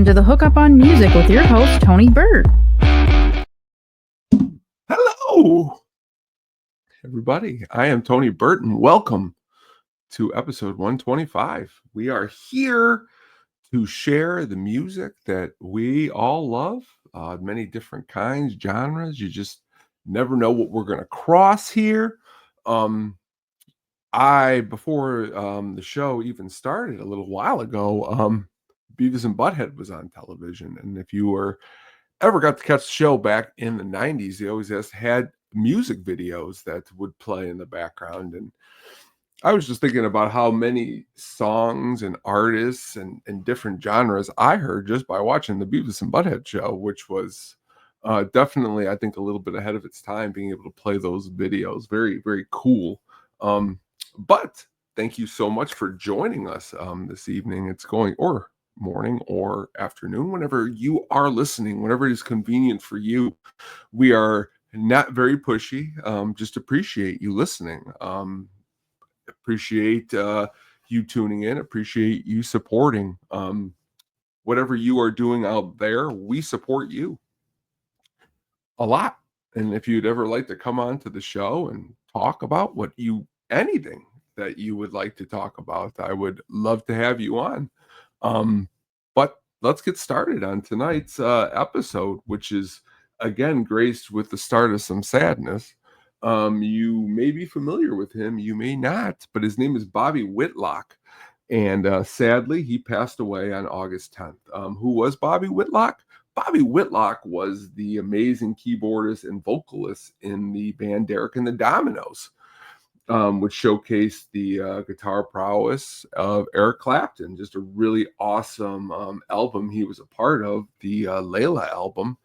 Welcome to the Hookup On Music with your host, Tony Bird. Hello, everybody. I am Tony Burton. Welcome to episode 125. We are here to share the music that we all love, many different kinds, genres. You just never know what we're going to cross here. Before the show even started a little while ago, Beavis and Butthead was on television. And if you ever got to catch the show back in the 90s, they always had music videos that would play in the background. And I was just thinking about how many songs and artists and different genres I heard just by watching the Beavis and Butthead show, which was definitely, I think, a little bit ahead of its time, being able to play those videos. Very, very cool. But thank you so much for joining us this evening. Or morning or afternoon, whenever you are listening, whenever it is convenient for you. We are not very pushy. Just appreciate you listening. Appreciate you tuning in. Appreciate you supporting. Whatever you are doing out there, we support you a lot. And if you'd ever like to come on to the show and talk about anything that you would like to talk about, I would love to have you on. But let's get started on tonight's episode, which is again graced with the start of some sadness. You may be familiar with him, you may not, but his name is Bobby Whitlock. And sadly, he passed away on August 10th. Who was Bobby Whitlock? Bobby Whitlock was the amazing keyboardist and vocalist in the band Derek and the Dominoes, which showcased the guitar prowess of Eric Clapton. Just a really awesome album he was a part of, the Layla album.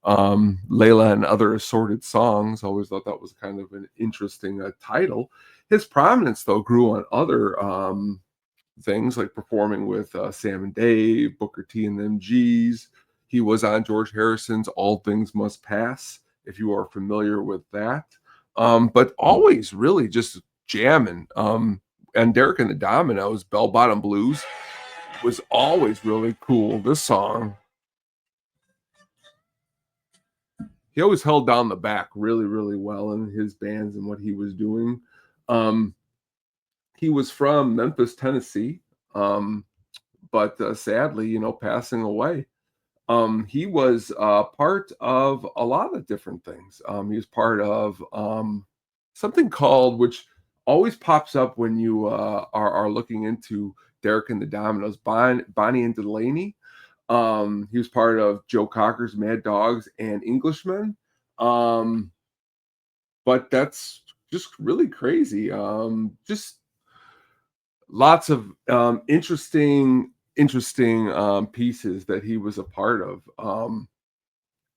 Layla and Other Assorted Songs. Always thought that was kind of an interesting title. His prominence, though, grew on other things, like performing with Sam and Dave, Booker T and them G's. He was on George Harrison's All Things Must Pass, if you are familiar with that. But always really just jamming. And Derek and the Dominoes, Bell Bottom Blues, was always really cool. This song, he always held down the back really, really well in his bands and what he was doing. He was from Memphis, Tennessee, but sadly, passing away. He was part of a lot of different things. He was part of something called, which always pops up when you are looking into Derek and the Dominoes, Bonnie and Delaney. He was part of Joe Cocker's Mad Dogs and Englishmen. But that's just really crazy. Just lots of interesting pieces that he was a part of.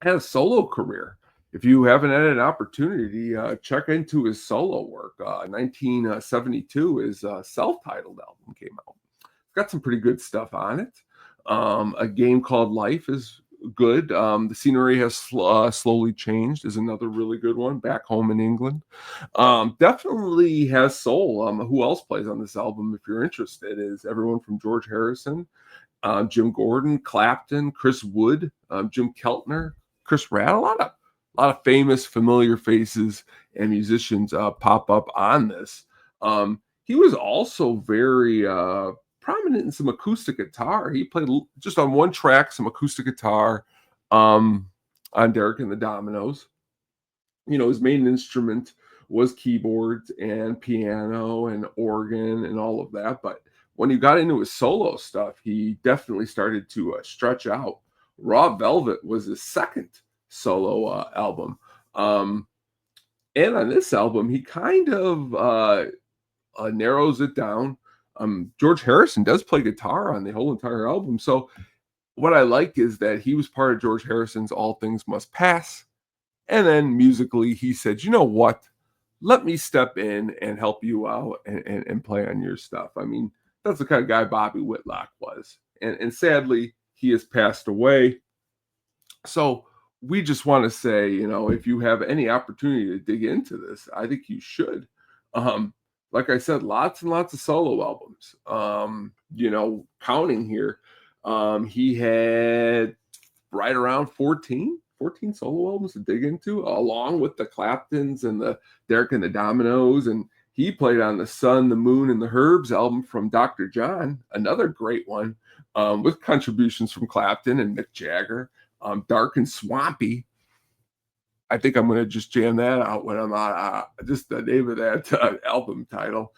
Had a solo career. If you haven't had an opportunity, check into his solo work. 1972, his self-titled album came out. It's got some pretty good stuff on it. A Game Called Life is good. The Scenery Has Slowly Changed is another really good one. Back Home in England. Definitely has soul. Who else plays on this album, if you're interested, is everyone from George Harrison, Jim Gordon, Clapton, Chris Wood, Jim Keltner, Chris Ratt. A lot of famous, familiar faces and musicians pop up on this. He was also very prominent in some acoustic guitar. He played just on one track some acoustic guitar on Derek and the Dominoes. His main instrument was keyboards and piano and organ and all of that. But when he got into his solo stuff, he definitely started to stretch out. Raw Velvet was his second solo album. And on this album, he kind of narrows it down. George Harrison does play guitar on the whole entire album. So what I like is that he was part of George Harrison's All Things Must Pass. And then musically, he said, you know what? Let me step in and help you out and play on your stuff. I mean, that's the kind of guy Bobby Whitlock was. And sadly, he has passed away. So we just want to say, if you have any opportunity to dig into this, I think you should. Like I said, lots and lots of solo albums. Counting here, He had right around 14 solo albums to dig into, along with the Claptons and the Derek and the Dominoes. And he played on the Sun, the Moon, and the Herbs album from Dr. John, another great one, with contributions from Clapton and Mick Jagger. Dark and Swampy. I think I'm going to just jam that out when I'm out. Just the name of that album title.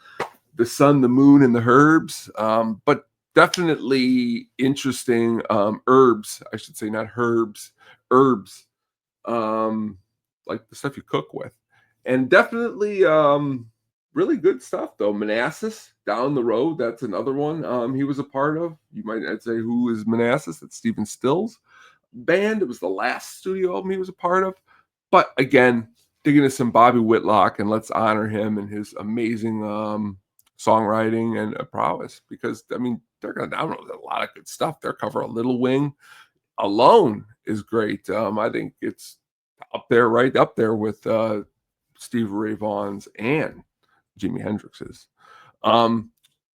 The Sun, the Moon, and the Herbs. But definitely interesting herbs, I should say, not herbs, herbs, like the stuff you cook with. And definitely really good stuff, though. Manassas, Down the Road, that's another one he was a part of. You might not say who is Manassas. It's Stephen Stills' band. It was the last studio album he was a part of. But again, digging into some Bobby Whitlock, and let's honor him and his amazing songwriting and prowess, because I mean they're going to download a lot of good stuff. Their cover of Little Wing alone is great. I think it's up there, right up there with Stevie Ray Vaughan's and Jimi Hendrix's.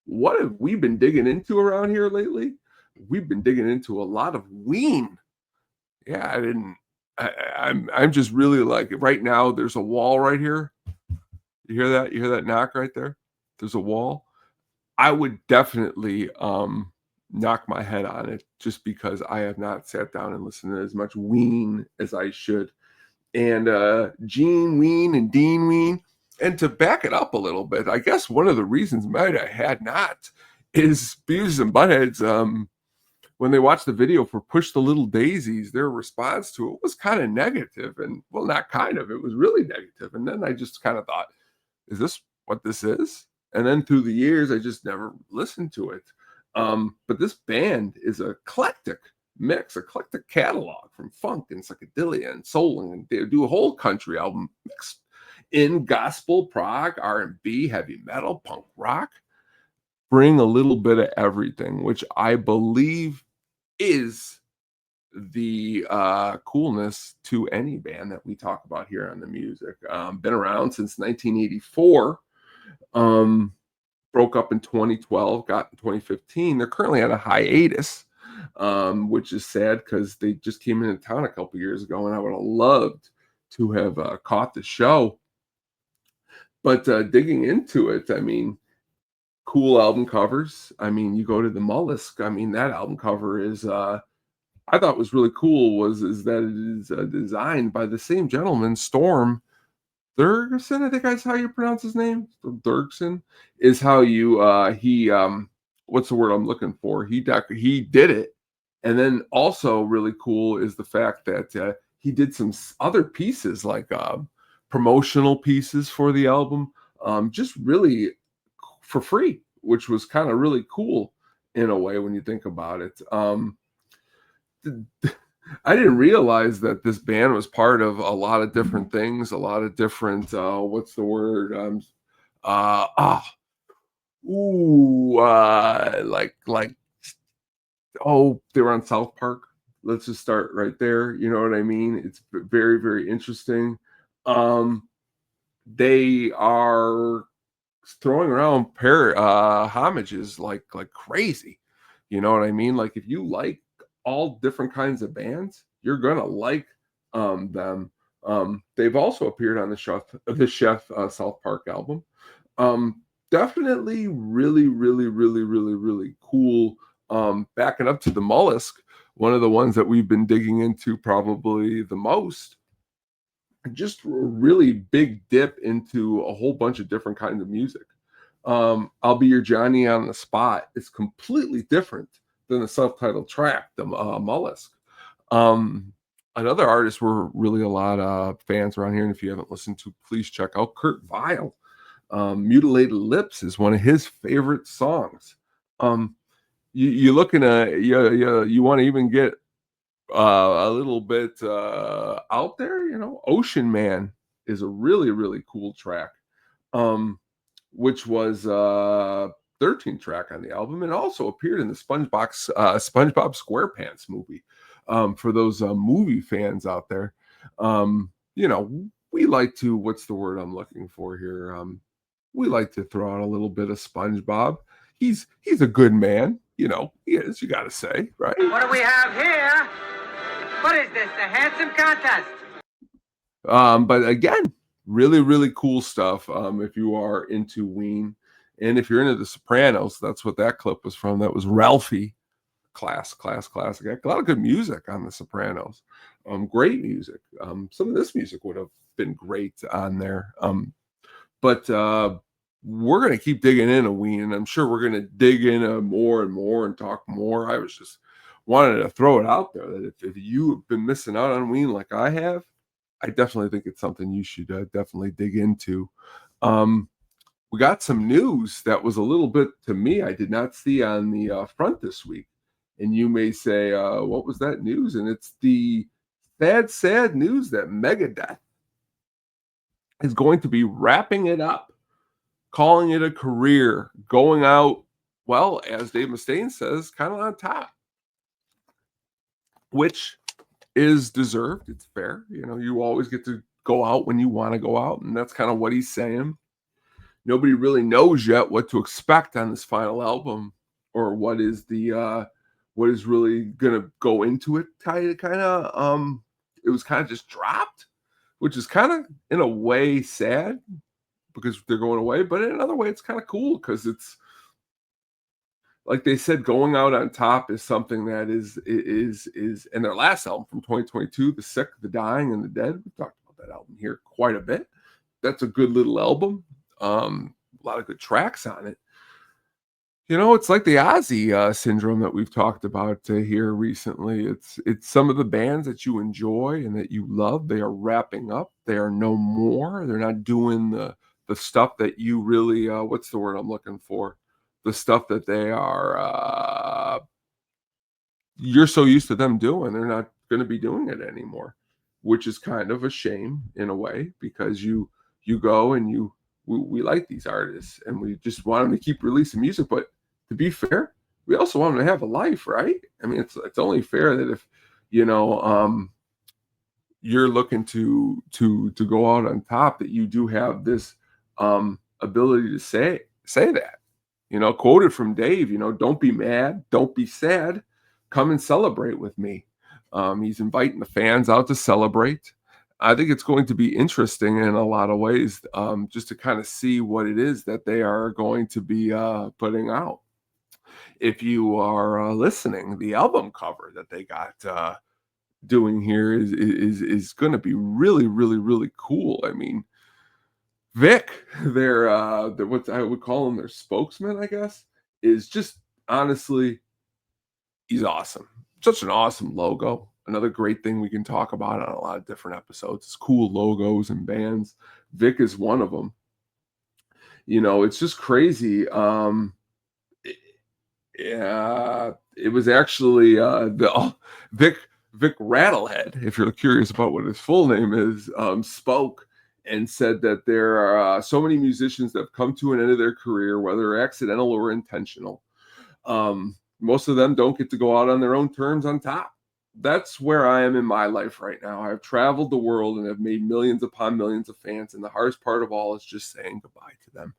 What have we been digging into around here lately? We've been digging into a lot of Ween. Yeah, I'm just really like, right now there's a wall right here. You hear that? You hear that knock right there? There's a wall. I would definitely knock my head on it, just because I have not sat down and listened to as much Ween as I should. And Gene Ween and Dean Ween. And to back it up a little bit, I guess one of the reasons might I had not is Beavis and Butthead's when they watched the video for Push the Little Daisies, their response to it was kind of negative. And well, not kind of, it was really negative. And then I just kind of thought, is this what this is? And then through the years, I just never listened to it. But this band is an eclectic mix, eclectic catalog from funk and psychedelia and soul, and they do a whole country album mixed in gospel, prog, R&B, heavy metal, punk rock. Bring a little bit of everything, which I believe is the coolness to any band that we talk about here on the music. Been around since 1984. Broke up in 2012, got in 2015. They're currently on a hiatus, which is sad because they just came into town a couple years ago, and I would have loved to have caught the show. But digging into it, I mean, cool album covers. I mean, you go to the Mollusk. I mean, that album cover is I thought was really cool is that it is designed by the same gentleman, Storm Thurgerson. I think that's how you pronounce his name. Thurgerson is how you he what's the word I'm looking for? He did it. And then also really cool is the fact that he did some other pieces, like promotional pieces for the album, just really for free, which was kind of really cool in a way when you think about it. I didn't realize that this band was part of a lot of different things, a lot of different what's the word? Like they were on South Park. Let's just start right there. You know what I mean? It's very, very interesting. They are throwing around homages like crazy. You know what I mean? Like, if you like all different kinds of bands, you're gonna like them. They've also appeared on the Chef South Park album. Definitely really, really, really, really, really cool. Backing up to the Mollusk, one of the ones that we've been digging into probably the most. Just a really big dip into a whole bunch of different kinds of music. I'll Be Your Johnny on the Spot is completely different than the self-titled track, the Mollusk. Another artist we're really a lot of fans around here, and if you haven't listened to, please check out Kurt Vile. Mutilated Lips is one of his favorite songs. You looking at you want to even get a little bit out there, you know. Ocean Man is a really, really cool track, which was 13th track on the album, and also appeared in the SpongeBob SquarePants movie. For those movie fans out there, you know, we like to, what's the word I'm looking for here? We like to throw out a little bit of SpongeBob. He's a good man. You know, he is, you got to say, right? What do we have here? What is this, a handsome contest? But again, really, really cool stuff. If you are into Ween, and if you're into the Sopranos, that's what that clip was from. That was Ralphie. Classic. A lot of good music on the Sopranos. Great music. Some of this music would have been great on there. But we're going to keep digging into Ween, and I'm sure we're going to dig into more and more and talk more. I was just wanted to throw it out there that if you have been missing out on Ween like I have, I definitely think it's something you should definitely dig into. We got some news that was a little bit, to me, I did not see on the front this week. And you may say, what was that news? And it's the sad news that Megadeth is going to be wrapping it up, calling it a career, going out, well, as Dave Mustaine says, kind of on top, which is deserved. It's fair. You know, you always get to go out when you want to go out, and that's kind of what he's saying. Nobody really knows yet what to expect on this final album, or what is really gonna go into it. It was kind of just dropped, which is kind of in a way sad because they're going away, but in another way it's kind of cool because it's like they said, going out on top is something that is in their last album from 2022, The Sick, The Dying, and The Dead. We talked about that album here quite a bit. That's a good little album. A lot of good tracks on it. You know, it's like the Ozzy syndrome that we've talked about here recently. It's some of the bands that you enjoy and that you love. They are wrapping up. They are no more. They're not doing the stuff that you really what's the word I'm looking for? The stuff that they are you're so used to them doing. They're not going to be doing it anymore, which is kind of a shame in a way, because you go and we like these artists and we just want them to keep releasing music, but to be fair, we also want them to have a life, right? I mean, it's only fair that if, you know, you're looking to go out on top, that you do have this ability to say that. You know, quoted from Dave, you know, don't be mad, don't be sad, come and celebrate with me. He's inviting the fans out to celebrate. I think it's going to be interesting in a lot of ways, just to kind of see what it is that they are going to be putting out. If you are listening, the album cover that they got doing here is going to be really, really, really cool. I mean, Vic, their what I would call him, their spokesman, I guess, is just honestly, he's awesome. Such an awesome logo. Another great thing we can talk about on a lot of different episodes is cool logos and bands. Vic is one of them. You know, it's just crazy. It was actually Vic Rattlehead, if you're curious about what his full name is, spoke and said that there are so many musicians that have come to an end of their career, whether accidental or intentional. Most of them don't get to go out on their own terms on top. That's where I am in my life right now. I've traveled the world and have made millions upon millions of fans, and the hardest part of all is just saying goodbye to them.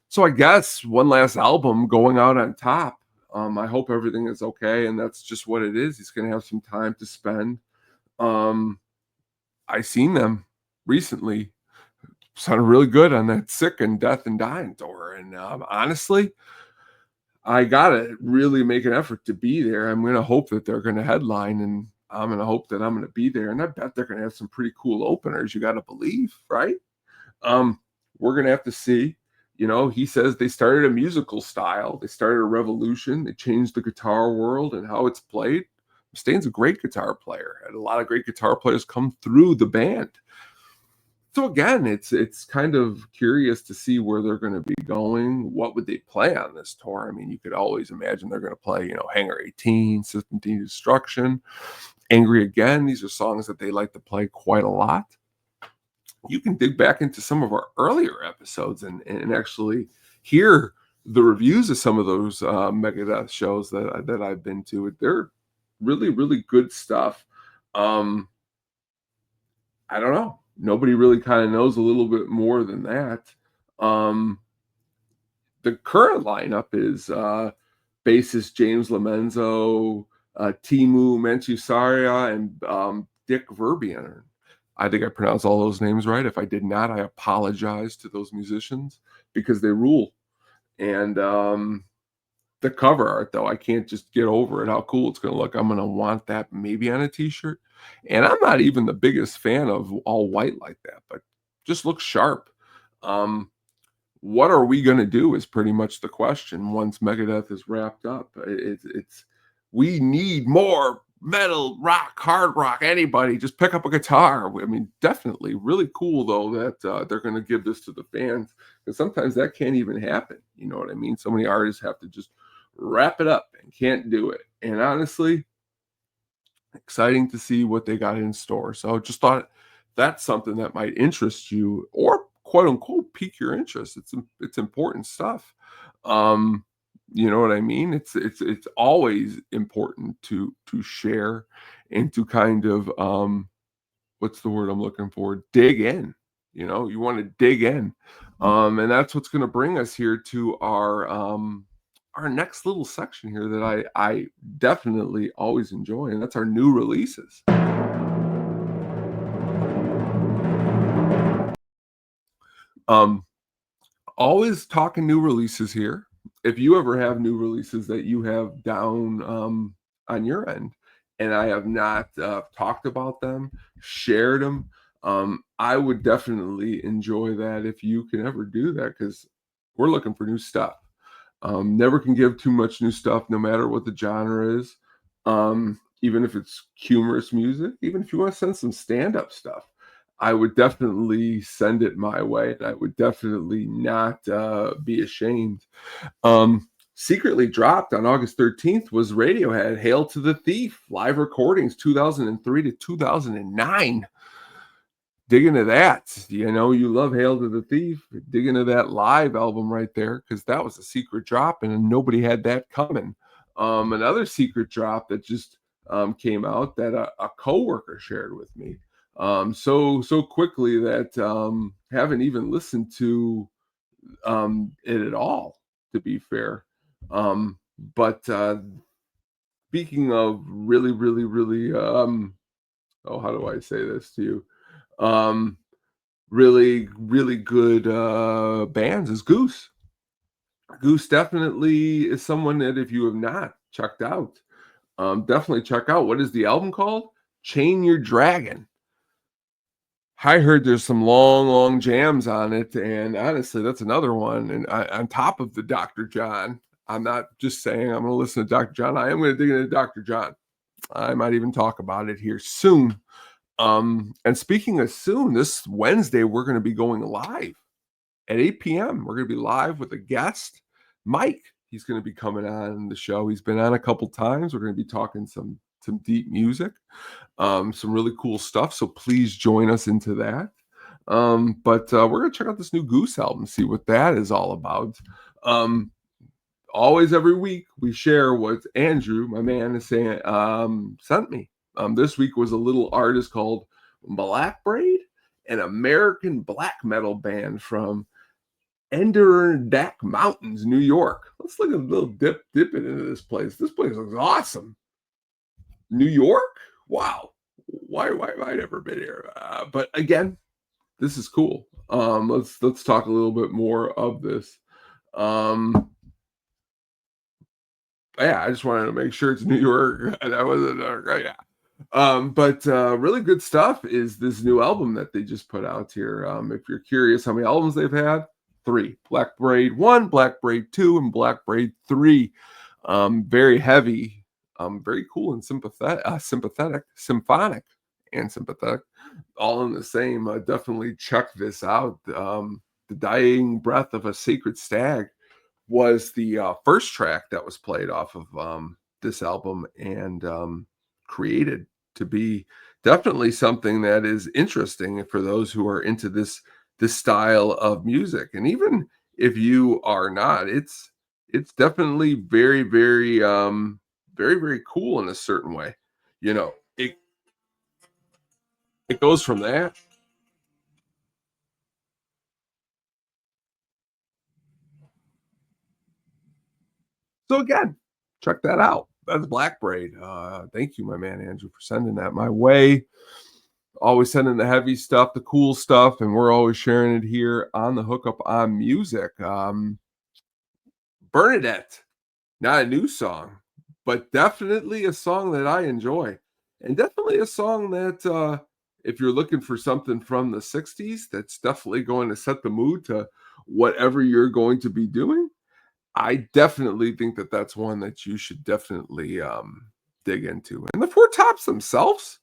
So I guess one last album, going out on top. I hope everything is okay, and that's just what it is. He's going to have some time to spend. I seen them recently. Sounded really good on that Sick and Death and Dying tour, and honestly, I gotta really make an effort to be there. I'm gonna hope that they're gonna headline, and I'm gonna hope that I'm gonna be there. And I bet they're gonna have some pretty cool openers. You gotta believe, right? We're gonna have to see. You know, he says they started a musical style. They started a revolution. They changed the guitar world and how it's played. Mustaine's a great guitar player, and a lot of great guitar players come through the band. So again, it's kind of curious to see where they're going to be going. What would they play on this tour? I mean, you could always imagine they're going to play, you know, Hangar 18, System D Destruction, Angry Again. These are songs that they like to play quite a lot. You can dig back into some of our earlier episodes and actually hear the reviews of some of those Megadeth shows that I've been to. They're really, really good stuff. I don't know. Nobody really kind of knows a little bit more than that. The current lineup is bassist James Lomenzo, Timu Mantusaria, and Dick Verbian. I think I pronounced all those names right. If I did not, I apologize to those musicians because they rule. And the cover art, though, I can't just get over it, how cool it's going to look. I'm going to want that maybe on a t-shirt. And I'm not even the biggest fan of all white like that, but just looks sharp. What are we going to do is pretty much the question once Megadeth is wrapped up. It's we need more metal, rock, hard rock, anybody. Just pick up a guitar. I mean, definitely really cool, though, that they're going to give this to the fans, because sometimes that can't even happen. You know what I mean? So many artists have to just wrap it up and can't do it. And honestly, exciting to see what they got in store. So just thought that's something that might interest you, or quote unquote pique your interest. It's important stuff. You know what I mean? It's always important to share and to kind of what's the word I'm looking for? Dig in. You know, you want to dig in. And that's what's going to bring us here to our next little section here that I definitely always enjoy, and that's our new releases. Always talking new releases here. If you ever have new releases that you have down on your end, and I have not talked about them, shared them, I would definitely enjoy that if you can ever do that, because we're looking for new stuff. Never can give too much new stuff, no matter what the genre is. Even if it's humorous music, even if you want to send some stand-up stuff, I would definitely send it my way, and I would definitely not be ashamed. Secretly dropped on August 13th was Radiohead, Hail to the Thief, live recordings 2003 to 2009. Dig into that. You know, you love Hail to the Thief. Dig into that live album right there, because that was a secret drop and nobody had that coming. Another secret drop that just came out that a coworker shared with me so quickly that haven't even listened to it at all, to be fair. But speaking of really, really, really, how do I say this to you? Really, really good bands is Goose. Goose definitely is someone that if you have not checked out, definitely check out. What is the album called? Chain Your Dragon. I heard there's some long, long jams on it, and honestly, that's another one. And on top of the Dr. John, I'm not just saying I'm going to listen to Dr. John. I am going to dig into Dr. John. I might even talk about it here soon. And speaking of soon, this Wednesday, we're going to be going live at 8 p.m. We're going to be live with a guest, Mike. He's going to be coming on the show. He's been on a couple times. We're going to be talking some deep music, some really cool stuff. So please join us into that. But we're going to check out this new Goose album, see what that is all about. Always every week we share what Andrew, my man, is saying, sent me. This week was a little artist called Black Braid, an American black metal band from Adirondack Mountains, New York. Let's look at a little dip into this place. This place looks awesome. New York? Wow. Why have I never been here? But again, this is cool. Let's talk a little bit more of this. Yeah, I just wanted to make sure it's New York. That wasn't yeah. But really good stuff is this new album that they just put out here. If you're curious how many albums they've had, 3. Black Braid 1, Black Braid 2, and Black Braid 3. Very heavy, very cool and sympathetic, symphonic and sympathetic, all in the same. Definitely check this out. The Dying Breath of a Sacred Stag was the first track that was played off of this album, and created to be definitely something that is interesting for those who are into this style of music. And even if you are not, it's definitely very, very, very, very cool in a certain way. You know, it goes from that. So again, check that out. That's Black Braid. Thank you, my man Andrew, for sending that my way. Always sending the heavy stuff, the cool stuff, and we're always sharing it here on the Hookup On Music. Bernadette, not a new song, but definitely a song that I enjoy, and definitely a song that if you're looking for something from the 60s, that's definitely going to set the mood to whatever you're going to be doing. I definitely think that that's one that you should definitely dig into. And the Four Tops themselves,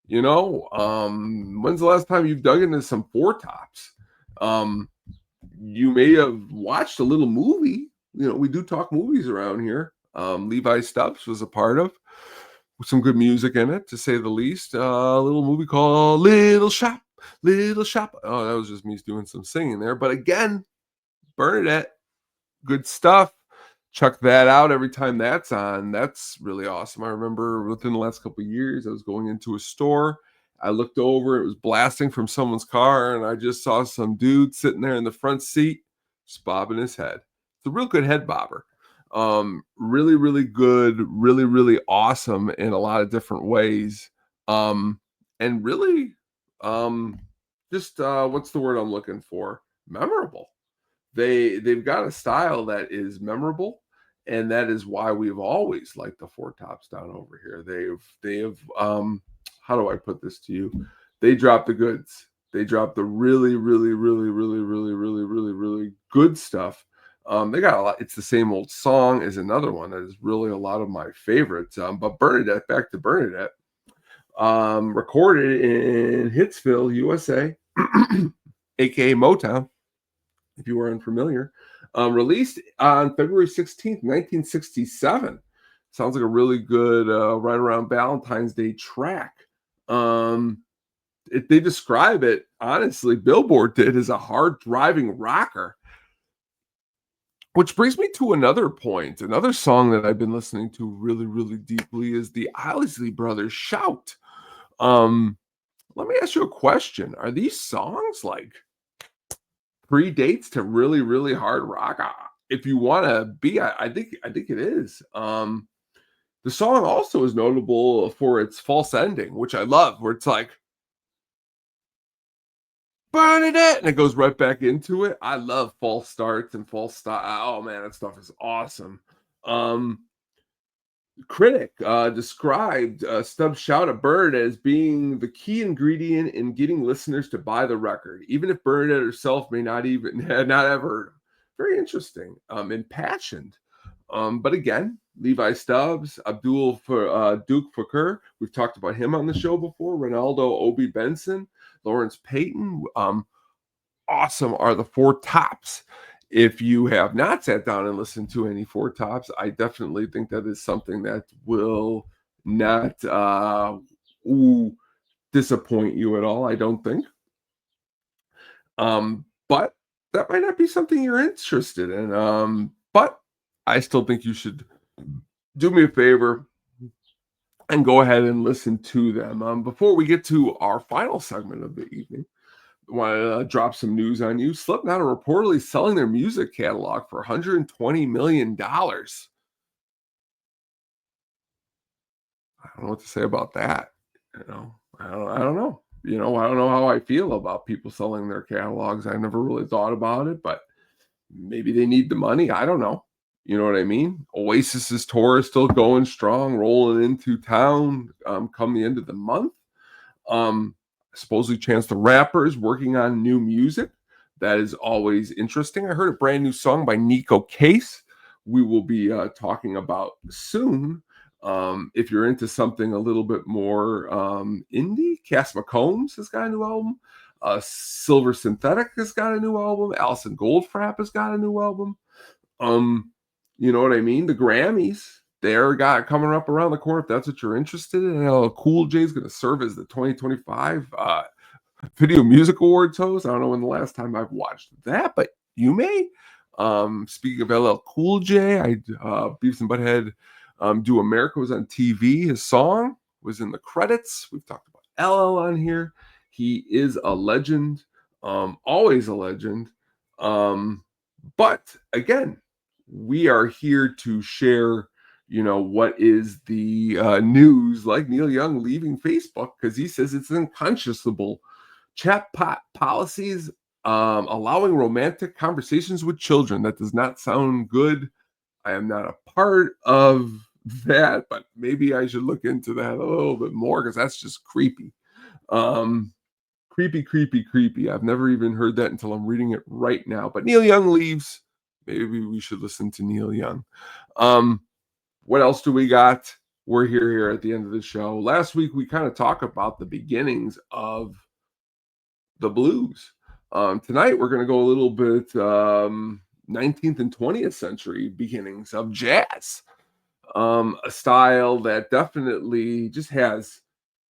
when's the last time you've dug into some Four Tops? You may have watched a little movie. We do talk movies around here. Levi Stubbs was a part of, with some good music in it, to say the least. A little movie called Little Shop, Little Shop. Oh, that was just me doing some singing there. But again, Bernadette, good stuff. Check that out every time that's on. That's really awesome. I remember within the last couple of years, I was going into a store. I looked over, it was blasting from someone's car, and I just saw some dude sitting there in the front seat, just bobbing his head. It's a real good head bobber. Really, really good, really, really awesome in a lot of different ways. And really, just what's the word I'm looking for? Memorable. They've got a style that is memorable, and that is why we've always liked the Four Tops down over here. They've how do I put this to you? They drop the goods. They drop the really, really, really, really, really, really, really, really good stuff. They got a lot. It's the Same Old Song is another one that is really a lot of my favorites. But Bernadette, back to Bernadette, recorded in Hitsville, USA, aka Motown, if you are unfamiliar, released on February 16th, 1967. Sounds like a really good right around Valentine's Day track. They describe it, honestly, Billboard did, as a hard driving rocker. Which brings me to another point. Another song that I've been listening to really, really deeply is the Isley Brothers' Shout. Let me ask you a question. Are these songs like predates to really, really hard rock? If you want to be, I think it is. The song also is notable for its false ending, which I love, where it's like, Bernadette, and it goes right back into it. I love false starts and false stop. Oh man, that stuff is awesome. Critic described Stubbs' shout at Bird as being the key ingredient in getting listeners to buy the record, even if Bernadette herself may not have heard him. Very interesting, impassioned. But again, Levi Stubbs, Duke Fakir, we've talked about him on the show before. Ronaldo Obi Benson, Lawrence Payton. Awesome are the Four Tops. If you have not sat down and listened to any Four Tops, I definitely think that is something that will not disappoint you at all. I don't think. But that might not be something you're interested in. But I still think you should do me a favor and go ahead and listen to them. Before we get to our final segment of the evening, I want to drop some news on you. Slipknot are reportedly selling their music catalog for $120 million. I don't know what to say about that. I don't know. I don't know how I feel about people selling their catalogs. I never really thought about it, but maybe they need the money. I don't know. You know what I mean? Oasis's tour is still going strong, rolling into town come the end of the month. Supposedly Chance the Rapper is working on new music. That is always interesting. I heard a brand new song by Nico Case. We will be talking about soon. If you're into something a little bit more indie, Cass McCombs has got a new album. Silver Synthetic has got a new album. Alison Goldfrapp has got a new album. You know what I mean? The Grammys, they're got coming up around the corner. If that's what you're interested in, Cool J is going to serve as the 2025 Video Music Awards host. I don't know when the last time I've watched that, but you may. Speaking of LL Cool J, Beavis and Butthead Do America was on TV. His song was in the credits. We've talked about LL on here. He is a legend, always a legend. But again, we are here to share what is the news, like Neil Young leaving Facebook because he says it's unconscionable. Chatbot policies allowing romantic conversations with children. That does not sound good. I am not a part of that, but maybe I should look into that a little bit more because that's just creepy. Um, Creepy, creepy, creepy. I've never even heard that until I'm reading it right now. But Neil Young leaves. Maybe we should listen to Neil Young. What else do we got? We're here at the end of the show. Last week we kind of talked about the beginnings of the blues. Tonight we're going to go a little bit 19th and 20th century beginnings of jazz. A style that definitely just has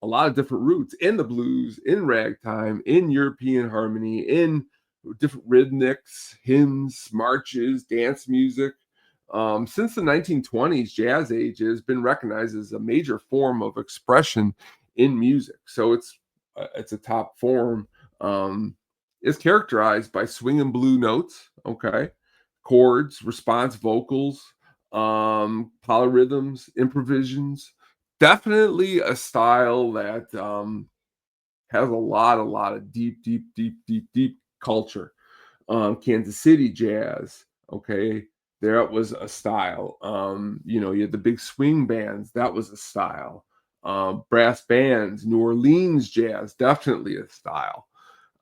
a lot of different roots in the blues, in ragtime, in European harmony, in different rhythmics, hymns, marches, dance music. Since the 1920s, jazz age has been recognized as a major form of expression in music. So it's a top form. It's characterized by swing and blue notes, okay, chords, response vocals, polyrhythms, improvisations. Definitely a style that has a lot of deep culture. Kansas City jazz, okay, there was a style. You had the big swing bands, that was a style. Brass bands, New Orleans jazz, definitely a style.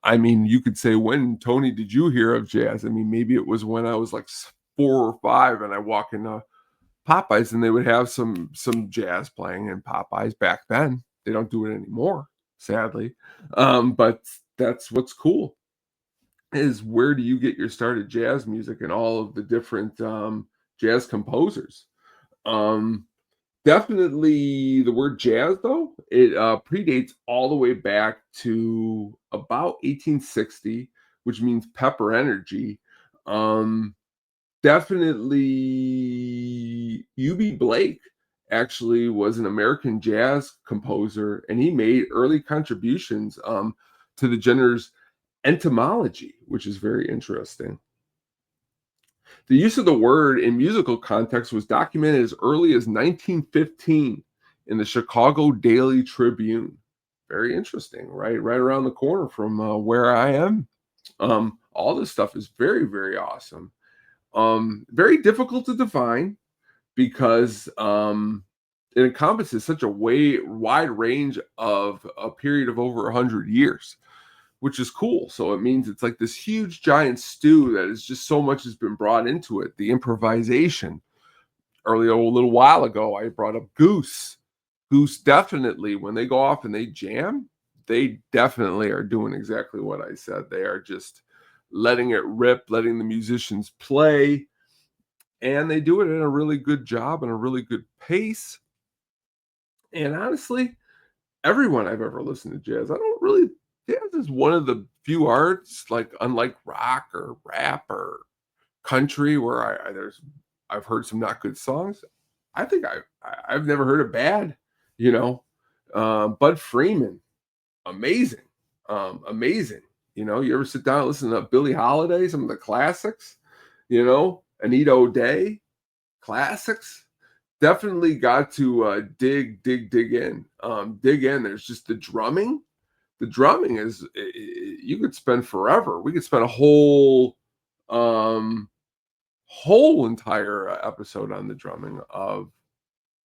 I mean, you could say, when, Tony, did you hear of jazz? I mean, maybe it was when I was like 4 or 5 and I walk in Popeyes and they would have some jazz playing in Popeyes back then. They don't do it anymore, sadly. But that's what's cool, is where do you get your start at jazz music and all of the different jazz composers. Um, Definitely the word jazz, though, it predates all the way back to about 1860, which means pepper energy. Um, Definitely U.B. Blake actually was an American jazz composer, and he made early contributions to the genre's etymology, which is very interesting. The use of the word in musical context was documented as early as 1915 in the Chicago Daily Tribune. Very interesting, right? Right around the corner from where I am. All this stuff is very, very awesome. Very difficult to define because it encompasses such a wide range of a period of over 100 years, which is cool. So it means it's like this huge giant stew that is just so much has been brought into it. The improvisation. Earlier, a little while ago, I brought up Goose. Goose definitely, when they go off and they jam, they definitely are doing exactly what I said. They are just letting it rip, letting the musicians play, and they do it in a really good job and a really good pace. And honestly, everyone I've ever listened to jazz, I don't really, jazz is one of the few arts, like unlike rock or rap or country, where I've heard some not good songs. I think I've never heard a bad, you know. Bud Freeman, amazing, amazing. You ever sit down and listen to Billie Holiday, some of the classics, Anita O'Day, classics. Definitely got to dig in. Dig in. There's just the drumming. The drumming is, you could spend forever. We could spend a whole entire episode on the drumming of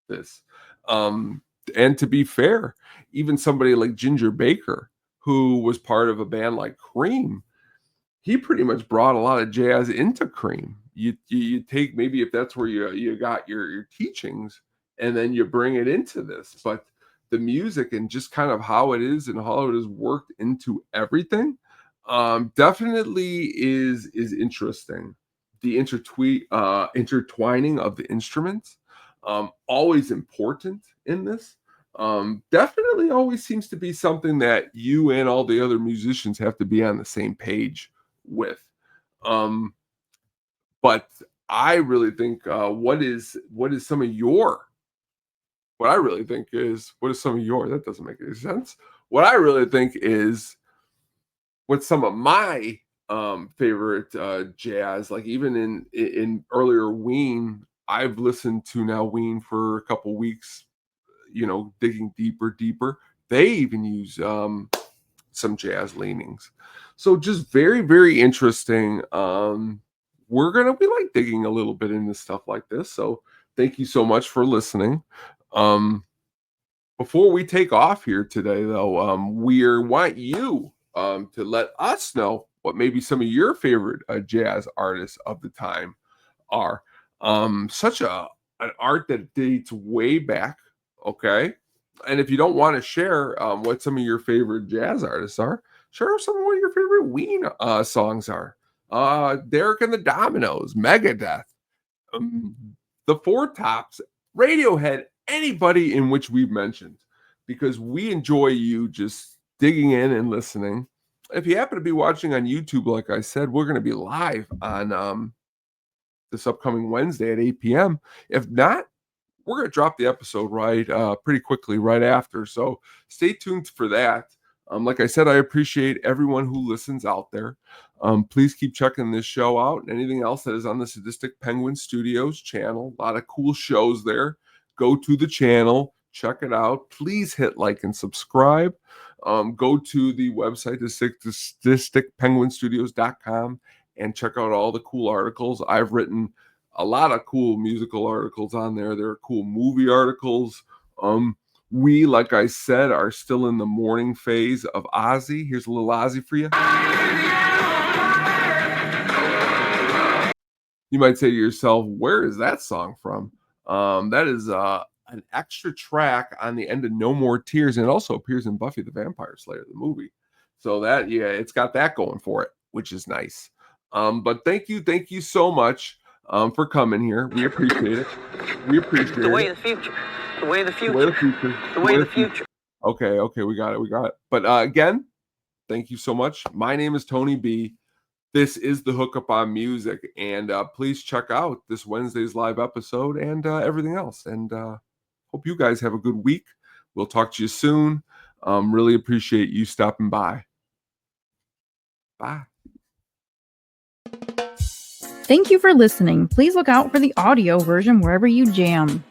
this. And to be fair, even somebody like Ginger Baker, who was part of a band like Cream, he pretty much brought a lot of jazz into Cream. You take, maybe if that's where you got your teachings, and then you bring it into this. But the music and just kind of how it is and how it is worked into everything, definitely is interesting. The intertwining of the instruments, always important in this. Definitely always seems to be something that you and all the other musicians have to be on the same page with. But I really think what is some of your, what I really think is, what is some of your, that doesn't make any sense. What I really think is what some of my favorite jazz, like even in earlier Ween I've listened to now Ween for a couple weeks, digging deeper. They even use some jazz leanings. So just very, very interesting. We're going to be like digging a little bit into stuff like this. So thank you so much for listening. Before we take off here today, though, we want you to let us know what maybe some of your favorite jazz artists of the time are. Such an art that dates way back, okay? And if you don't want to share what some of your favorite jazz artists are, share some of what your favorite Ween songs are. Derek and the Dominoes, Megadeth, the Four Tops, Radiohead, anybody in which we've mentioned, because we enjoy you just digging in and listening. If you happen to be watching on YouTube, like I said, we're going to be live on this upcoming Wednesday at 8 p.m. If not, we're going to drop the episode pretty quickly right after. So stay tuned for that. Like I said, I appreciate everyone who listens out there. Please keep checking this show out and anything else that is on the Sadistic Penguin Studios channel. A lot of cool shows there. Go to the channel, check it out. Please hit like and subscribe. Go to the website, sadisticpenguinstudios.com, and check out all the cool articles. I've written a lot of cool musical articles on there. There are cool movie articles. We, like I said, are still in the mourning phase of Ozzy. Here's a little Ozzy for you. You might say to yourself, where is that song from? That is an extra track on the end of No More Tears, and it also appears in Buffy the Vampire Slayer, the movie. So that, it's got that going for it, which is nice. But thank you so much for coming here. We appreciate it. The way of the future. The way of the future. The way of the future. Okay, we got it. But again, thank you so much. My name is Tony B. This is the Hookup on Music, and please check out this Wednesday's live episode and everything else. And hope you guys have a good week. We'll talk to you soon. Really appreciate you stopping by. Bye. Thank you for listening. Please look out for the audio version wherever you jam.